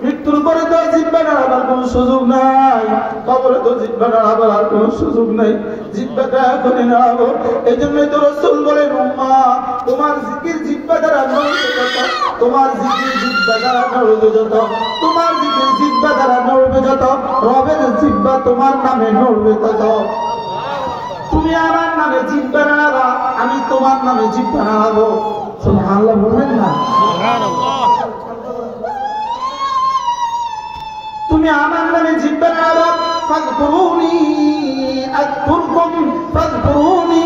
মৃত্যুর পরে তো জিহ্বা নাড়াবার কোনো সুযোগ নাই, কবরে তো জিহ্বা নাড়াবার আর কোনো সুযোগ নাই। জিহ্বাটা এখনই নাড়াবো। এই জন্যই তো রাসূল বলেন, উম্মাহ তোমার জিকির জিহ্বা দ্বারা নড়বে যত, তোমার জিকির জিহ্বা দ্বারা নড়বে যত, তোমার জিকির জিহ্বা দ্বারা নড়বে যত, রবের জিহ্বা তোমার নামে নড়বে তত। তুমি আমার নামে জিহ্বা নাড়াবা, আমি তোমার নামে জিহ্বা নাড়াবো। সুবহানাল্লাহ বলবেন না? তুমি আমার নামে জিহ্বা নাড়াবা, ফাযকুরুনি আযকুরকুম, ফাযকুরুনি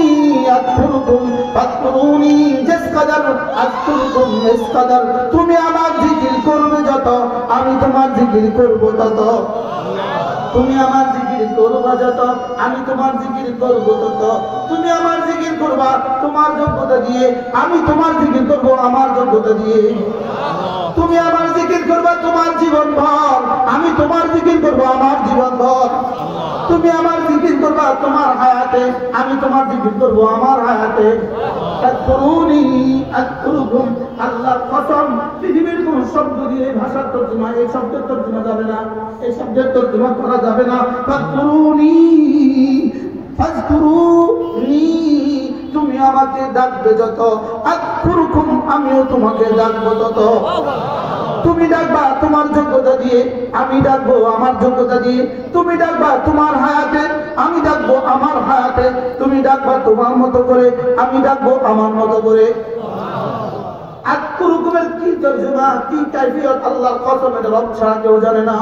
আযকুরকুম, ফাযকুরুনি জিসকাদার আযকুরকুম ইসকাদার। তুমি আমার জিকির করবে যত, আমি তোমার জিকির করব তত। তুমি আমার জিকির করবা যত, আমি তোমার জিকির করব তত। তুমি আমার জিকির করবা তোমার যোগ্যতা দিয়ে, আমি তোমার জিকির করব আমার যোগ্যতা দিয়ে। তুমি আমার জিকির করবা তোমার জীবন ভর, আমি তোমার জিকির করবো আমার জীবন ভর। তুমি আমার জিকির করবা তোমার হায়াতে, আমি তোমার জিকির করবো আমার হায়াতে। আল্লাহর কসম, পৃথিবীর কোন শব্দ দিয়ে ভাষার তর্জমা, এই শব্দের তর্জমা যাবে না, এই শব্দের তর্জমা করা যাবে না। তুমি আমাকে ডাকবে যত, আযকুরুকুম, আমিও তোমাকে ডাকবো তত। তুমি ডাকবা তোমার যোগ্যতা দিয়ে, আমি ডাকবো আমার যোগ্যতা দিয়ে। তুমি ডাকবা তোমার হায়াতে, আমি ডাকবো আমার হায়াতে। তুমি ডাকবা তোমার মতো করে, আমি ডাকবো আমার মতো করে। আযকুরুকুমের কি তর্জমা, কি কাইফিয়ত, আল্লাহর কসম এটা রব ছাড়া কেউ জানে না,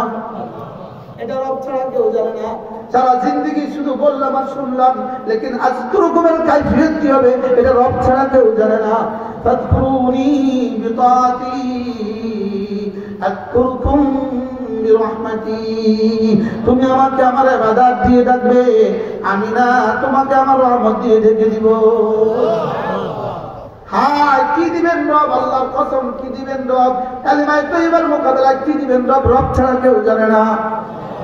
এটা রব ছাড়া কেউ জানে না। সারা জিন্দেগি শুধু বললাম আর শুনলাম, লেকিন আযকুরুকুমের কাইফিয়ত কি হবে এটা রব ছাড়া কেউ জানে না। ফাযকুরুনি বিতাআতি আযকুরকুম বিরহমাতি। তুমি আমাকে আমার ইবাদত দিয়ে ডাকবে, আমি না তোমাকে আমার রহমত দিয়ে ঢেকে দিব। হ্যাঁ, কি দিবেন রব, আল্লাহর কসম কি দিবেন রব, কালিমায়ে তাইয়্যিবার মোকাবেলায় কি দিবেন রব, রব ছাড়া কেউ জানে না।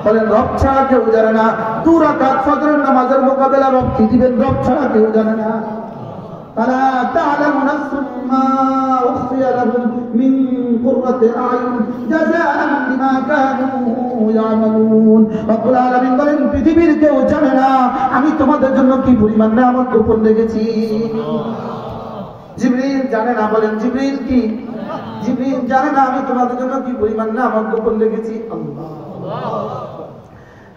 বলেন রব ছাড়া কেউ জানে না। 2 রাকাত ফজরের নামাজের মোকাবেলা রব কি দিবেন, রব ছাড়া কেউ জানে না। ফালা তা'লামু নাফসুম মা উখফিয়া লাহুম মিন কুররাতি আ'য়ুন জাযাআন বিমা কানু ইয়ামালুন। রব্বুল আলামিন বলেন পৃথিবীর কেউ জানে না আমি তোমাদের জন্য কি পরিমাণ নিয়ামত গোপন রেখেছি। জিবরিল জানে না, বলেন জিবরিল কি? জিবরিল জানে না আমি তোমাদের জন্য কি পরিমাণ নিয়ামত গোপন রেখেছি। আল্লাহ।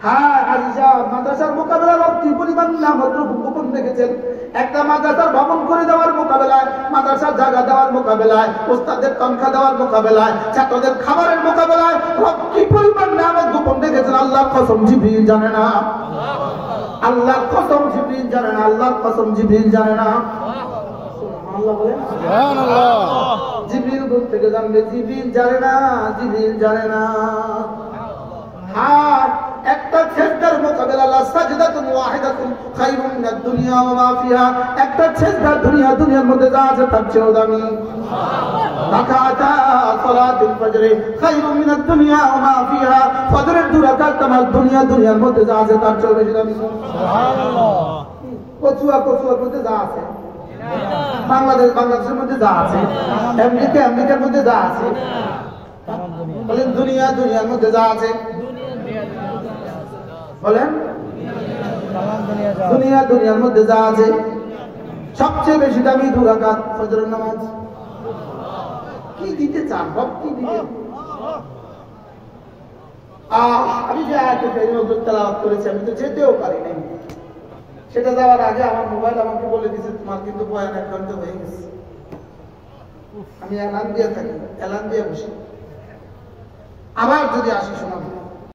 হ্যাঁ আজিজা, মাদ্রাসার মোকাবেলা রব কি পরিমাণ নিয়ামত গোপন রেখেছেন। একটা মাদ্রাসার ভবন করে দেওয়ার মোকাবেলায়, মাদ্রাসার জায়গা দেওয়ার মোকাবেলায়, ওস্তাদের তনখা দেওয়ার মোকাবেলায়, ছাত্রদের খাবারের মোকাবেলায় রব কি পরিমাণ নিয়ামত গোপন রেখেছেন। আল্লাহর কসম জিবরিল জানে না, আল্লাহর কসম জিবরিল জানে না, আল্লাহর কসম জিবরিল জানে না। আল্লাহ বলেন সুবহানাল্লাহ। জিবরিল দূর থেকে জানবে, জিবরিল জানে না, জিবরিল জানে না। হ্যাঁ, একটা সেজদার মোকাবেলা, লা সাজদাতুন ওয়াহিদাতুন খায়রুম মিনাদ দুনিয়া ওয়া মা ফিহা। একটা সেজদা দুনিয়ার মধ্যে যা আছে তার চেয়েও দামি। রাকাতা সালাতুল ফজর খায়রুম মিনাদ দুনিয়া ওয়া মা ফিহা। ফজরের 2 রাকাত নামাজ দুনিয়ার মধ্যে যা আছে তার চেয়েও বেশি দামি। সুবহানাল্লাহ। কচুয়ার মধ্যে যা আছে, বাংলাদেশের মধ্যে যা আছে, আমেরিকার মধ্যে যা আছে, বলেন দুনিয়ার মধ্যে যা আছে, বলেন দুনিয়ার মধ্যে যা আছে সবচেয়ে বেশি দামি 2 রাকাত ফজরের নামাজ। কি দিতে চান রব, কি দিতে? আমি যে আয়াতে কারিমা তেলাওয়াত করেছি আমি তো যেতেও পারি নাই। সেটা যাওয়ার আগে আমার মোবাইল আমাকে বলে দিয়েছে তোমার কিন্তু বয়ান 1 ঘন্টা হয়ে গেছে। আমি এলান দিয়ে থাকি, এলান দিয়ে বসি, আবার যদি আসি শোনাবো।